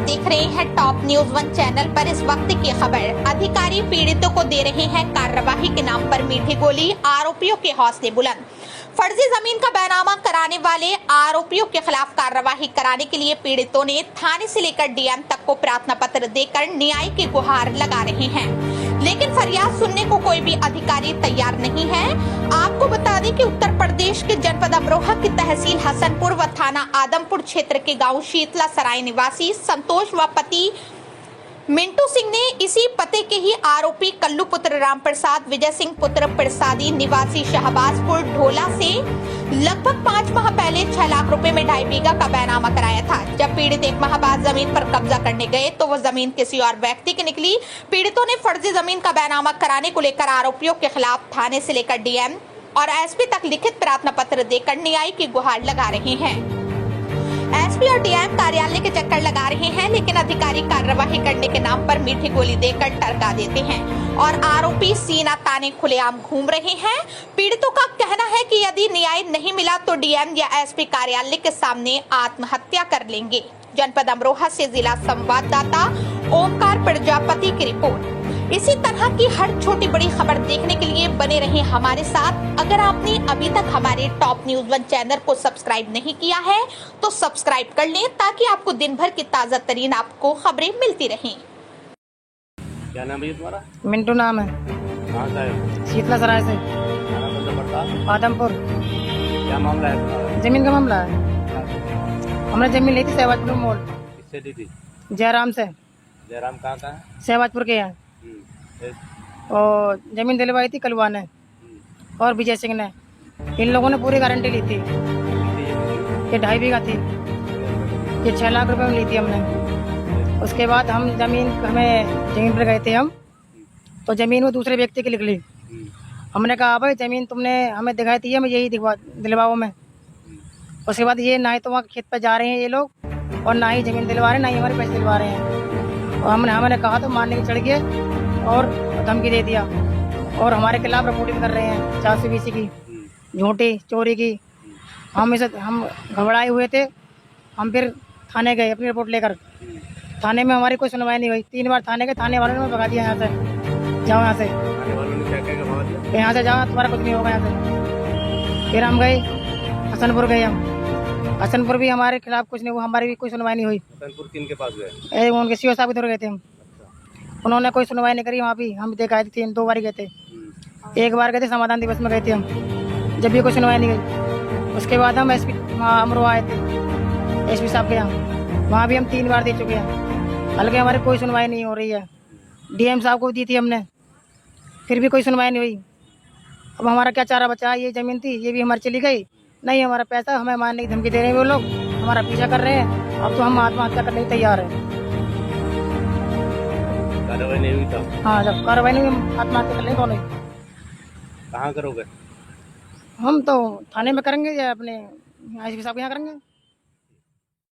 देख रहे हैं टॉप न्यूज 1 चैनल पर इस वक्त की खबर। अधिकारी पीड़ितों को दे रहे हैं कार्रवाई के नाम पर मीठी गोली, आरोपियों के हौसले बुलंद। फर्जी जमीन का बैनामा कराने वाले आरोपियों के खिलाफ कार्रवाई कराने के लिए पीड़ितों ने थाने से लेकर डीएम तक को प्रार्थना पत्र देकर न्याय की गुहार लगा रहे हैं, लेकिन फरियाद सुनने को कोई भी अधिकारी तैयार नहीं है। आपको बता दें कि उत्तर प्रदेश के जनपद अमरोहा की तहसील हसनपुर व थाना आदमपुर क्षेत्र के गांव शीतला सराय निवासी संतोष व पति मिंटू सिंह ने इसी पते के ही आरोपी कल्लू पुत्र राम प्रसाद, विजय सिंह पुत्र प्रसादी निवासी शहबाजपुर ढोला से लगभग 5 माह पहले 6 लाख रुपए में 2.5 बीघा का बैनामा कराया था। जब पीड़ित 1 माह बाद जमीन पर कब्जा करने गए तो वह जमीन किसी और व्यक्ति की निकली। पीड़ितों ने फर्जी जमीन का बैनामा कराने को लेकर आरोपियों के खिलाफ थाने से लेकर डीएम और एसपी तक लिखित प्रार्थना पत्र देकर न्याय की गुहार लगा रहे हैं। एसपी और डीएम कार्यालय के चक्कर लगा रहे हैं, लेकिन अधिकारी कार्रवाई करने के नाम पर मीठी गोली देकर टरका देते हैं और आरोपी सीना ताने खुलेआम घूम रहे हैं। पीड़ितों का कहना है कि यदि न्याय नहीं मिला तो डीएम या एसपी कार्यालय के सामने आत्महत्या कर लेंगे। जनपद अमरोहा से जिला संवाददाता ओमकार प्रजापति की रिपोर्ट। इसी तरह की हर छोटी बड़ी खबर देखने के लिए बने रहें हमारे साथ। अगर आपने अभी तक हमारे टॉप न्यूज 1 चैनल को सब्सक्राइब नहीं किया है तो सब्सक्राइब कर लें, ताकि आपको दिन भर की ताजा तरीन आपको खबरें मिलती रहें। क्या नाम है तुम्हारा? मिंटू नाम है। कहाँ से आए हो? शीतला सराय से थाना बंदा पड़ता? आदमपुर। क्या मामला है तुम्हारा? जमीन का मामला है। हमने जमीन ली थी सहवाजपुर मोड़। किससे दी थी? जयराम से। जयराम कहाँ का है? सहवाजपुर के हैं। और जमीन दिलवाई थी कलवा ने और विजय सिंह ने। इन लोगों ने पूरी गारंटी ली थी। ये 2.5 बीघा थी। ये 6 लाख रुपए में ली थी हमने। उसके बाद हम जमीन पर गए थे हम, तो जमीन वो दूसरे व्यक्ति की लिख ली। हमने कहा भाई जमीन तुमने हमें दिखाई थी, हमें यही दिलवाओ में। उसके बाद ये ना ही तो वहाँ खेत पर जा रहे हैं ये लोग और ना ही जमीन दिलवा रहे हैं, ना ही हमारे पैसे दिलवा रहे हैं। और हमने कहा तो मारने की चढ़ गए और धमकी दे दिया और हमारे खिलाफ रिपोर्टिंग कर रहे हैं 420 की, झूठी चोरी की। हम घबराए हुए थे। हम फिर थाने गए अपनी रिपोर्ट लेकर। थाने में हमारी कोई सुनवाई नहीं हुई। 3 बार थाने गए, थाने वालों ने भगा दिया यहाँ से, जाओ यहाँ से, यहाँ से जाओ, तुम्हारा कुछ नहीं होगा यहाँ से। फिर हम गए हसनपुर गए। हम हसनपुर भी हमारे खिलाफ कुछ नहीं हुआ, हमारी भी कोई सुनवाई नहीं हुई। हसनपुर किन के पास गए? उनके सीओ साहब इधर गए थे हम। उन्होंने कोई सुनवाई नहीं करी। वहाँ भी हम देखा थे 2 बार गए थे। 1 बार गए थे समाधान दिवस में गए थे हम, जब भी कोई सुनवाई नहीं गई। उसके बाद हम एसपी अमरोहा आए थे, एसपी साहब के यहाँ। वहाँ भी हम 3 बार दे चुके हैं, हालांकि हमारी कोई सुनवाई नहीं हो रही है। डीएम साहब को दी थी हमने, फिर भी कोई सुनवाई नहीं हुई। अब हमारा क्या चारा बचा? ये ज़मीन थी, ये भी हमारी चली गई। नहीं हमारा पैसा, हमें मारने की धमकी दे रहे हैं वो लोग, हमारा पीछा कर रहे हैं। अब तो हम आत्महत्या करने को तैयार हैं। कार्रवाई नहीं हुई था? हाँ, जब कार्रवाई नहीं हुई हम आत्महत्या कर लेंगे दोनों ही। कहाँ करोगे? हम तो थाने में करेंगे या अपने एसपी साहब के यहाँ करेंगे।